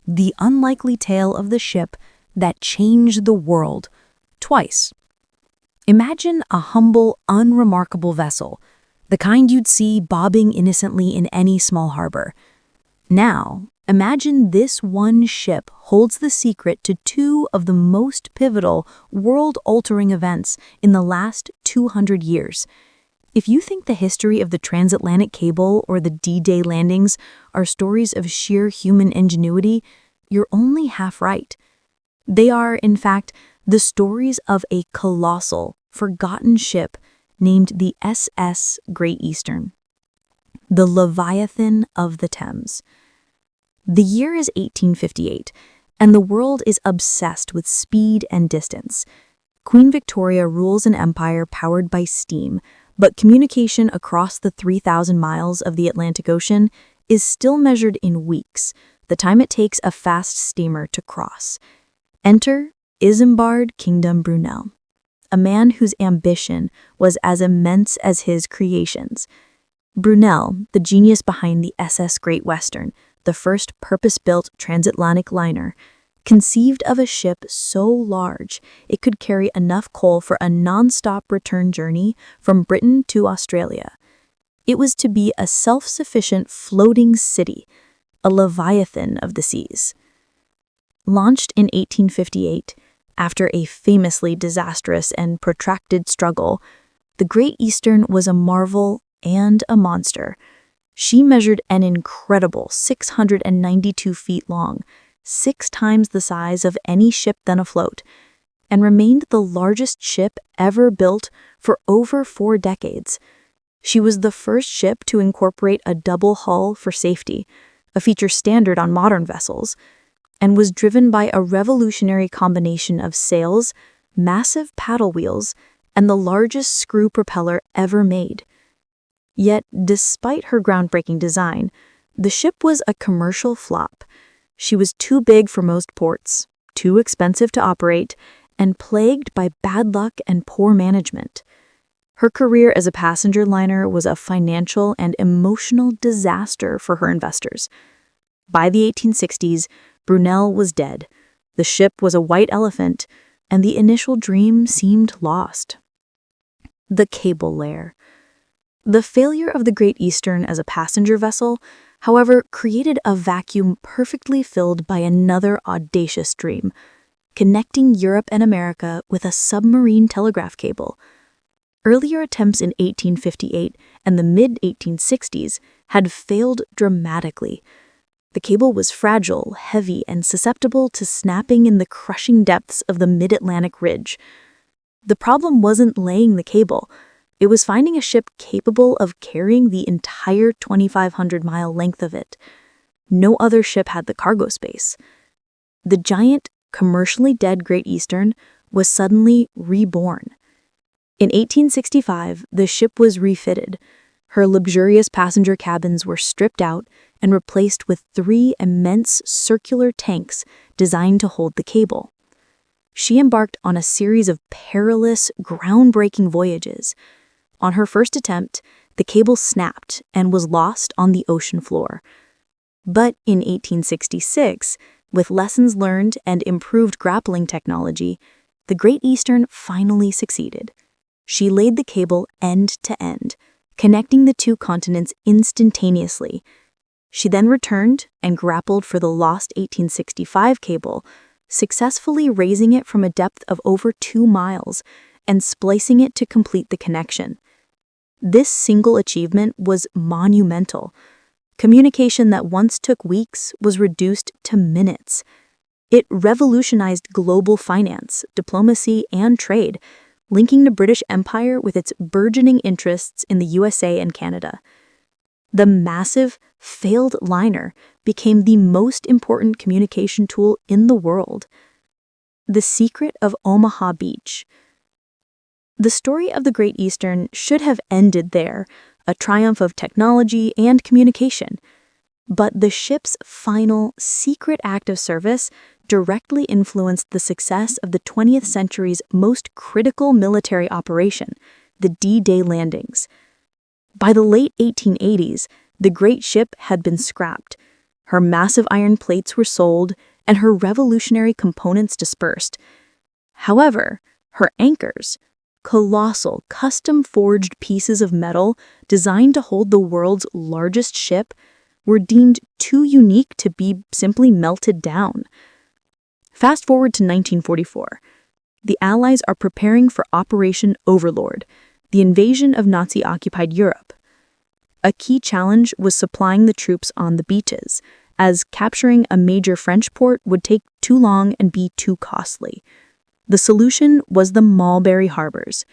the unlikely tale of the ship that changed the world twice. Imagine a humble, unremarkable vessel, the kind you'd see bobbing innocently in any small harbor. Now, imagine this one ship holds the secret to two of the most pivotal, world-altering events in the last 200 years. If you think the history of the Transatlantic Cable or the D-Day landings are stories of sheer human ingenuity, you're only half right. They are, in fact, the stories of a colossal, forgotten ship named the SS Great Eastern, the Leviathan of the Thames. The year is 1858, and the world is obsessed with speed and distance. Queen Victoria rules an empire powered by steam, but communication across the 3,000 miles of the Atlantic Ocean is still measured in weeks, the time it takes a fast steamer to cross. Enter Isambard Kingdom Brunel, a man whose ambition was as immense as his creations. Brunel, the genius behind the SS Great Western, the first purpose-built transatlantic liner, conceived of a ship so large it could carry enough coal for a non-stop return journey from Britain to Australia. It was to be a self-sufficient floating city, a Leviathan of the seas. Launched in 1858, after a famously disastrous and protracted struggle, the Great Eastern was a marvel and a monster. She measured an incredible 692 feet long, 6 times the size of any ship then afloat, and remained the largest ship ever built for over 4 decades. She was the first ship to incorporate a double hull for safety, a feature standard on modern vessels, and was driven by a revolutionary combination of sails, massive paddle wheels, and the largest screw propeller ever made. Yet, despite her groundbreaking design, the ship was a commercial flop. She was too big for most ports, too expensive to operate, and plagued by bad luck and poor management. Her career as a passenger liner was a financial and emotional disaster for her investors. By the 1860s, Brunel was dead, the ship was a white elephant, and the initial dream seemed lost. The cable layer. The failure of the Great Eastern as a passenger vessel, however, created a vacuum perfectly filled by another audacious dream, connecting Europe and America with a submarine telegraph cable. Earlier attempts in 1858 and the mid-1860s had failed dramatically. The cable was fragile, heavy, and susceptible to snapping in the crushing depths of the mid-Atlantic ridge. The problem wasn't laying the cable. It was finding a ship capable of carrying the entire 2,500-mile length of it. No other ship had the cargo space. The giant, commercially dead Great Eastern was suddenly reborn. In 1865, the ship was refitted. Her luxurious passenger cabins were stripped out and replaced with 3 immense circular tanks designed to hold the cable. She embarked on a series of perilous, groundbreaking voyages. On her first attempt, the cable snapped and was lost on the ocean floor. But in 1866, with lessons learned and improved grappling technology, the Great Eastern finally succeeded. She laid the cable end to end, connecting the 2 continents instantaneously. She then returned and grappled for the lost 1865 cable, successfully raising it from a depth of over 2 miles and splicing it to complete the connection. This single achievement was monumental. Communication that once took weeks was reduced to minutes. It revolutionized global finance, diplomacy, and trade, linking the British Empire with its burgeoning interests in the USA and Canada. The massive, failed liner became the most important communication tool in the world. The secret of Omaha Beach. The story of the Great Eastern should have ended there, a triumph of technology and communication. But the ship's final, secret act of service directly influenced the success of the 20th century's most critical military operation, the D-Day landings. By the late 1880s, the great ship had been scrapped. Her massive iron plates were sold, and her revolutionary components dispersed. However, her anchors, colossal, custom-forged pieces of metal designed to hold the world's largest ship, were deemed too unique to be simply melted down. Fast forward to 1944. The Allies are preparing for Operation Overlord, the invasion of Nazi-occupied Europe. A key challenge was supplying the troops on the beaches, as capturing a major French port would take too long and be too costly. The solution was the Mulberry Harbors,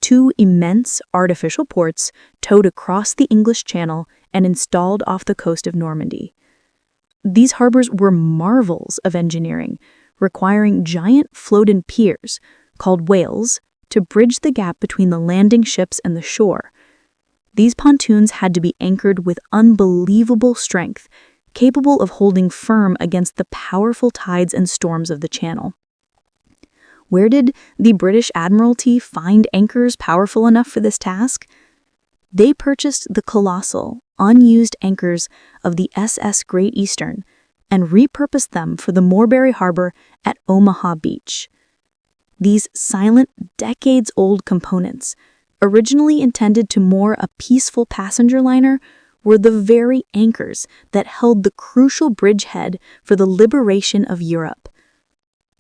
two immense artificial ports towed across the English Channel and installed off the coast of Normandy. These harbors were marvels of engineering, requiring giant floating piers, called whales, to bridge the gap between the landing ships and the shore. These pontoons had to be anchored with unbelievable strength, capable of holding firm against the powerful tides and storms of the Channel. Where did the British Admiralty find anchors powerful enough for this task? They purchased the colossal, unused anchors of the SS Great Eastern and repurposed them for the Mulberry Harbor at Omaha Beach. These silent, decades-old components, originally intended to moor a peaceful passenger liner, were the very anchors that held the crucial bridgehead for the liberation of Europe.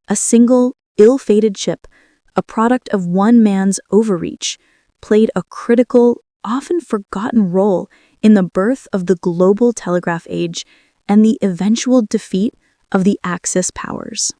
A single, ill-fated ship, a product of one man's overreach, played a critical, often forgotten role in the birth of the global telegraph age and the eventual defeat of the Axis powers.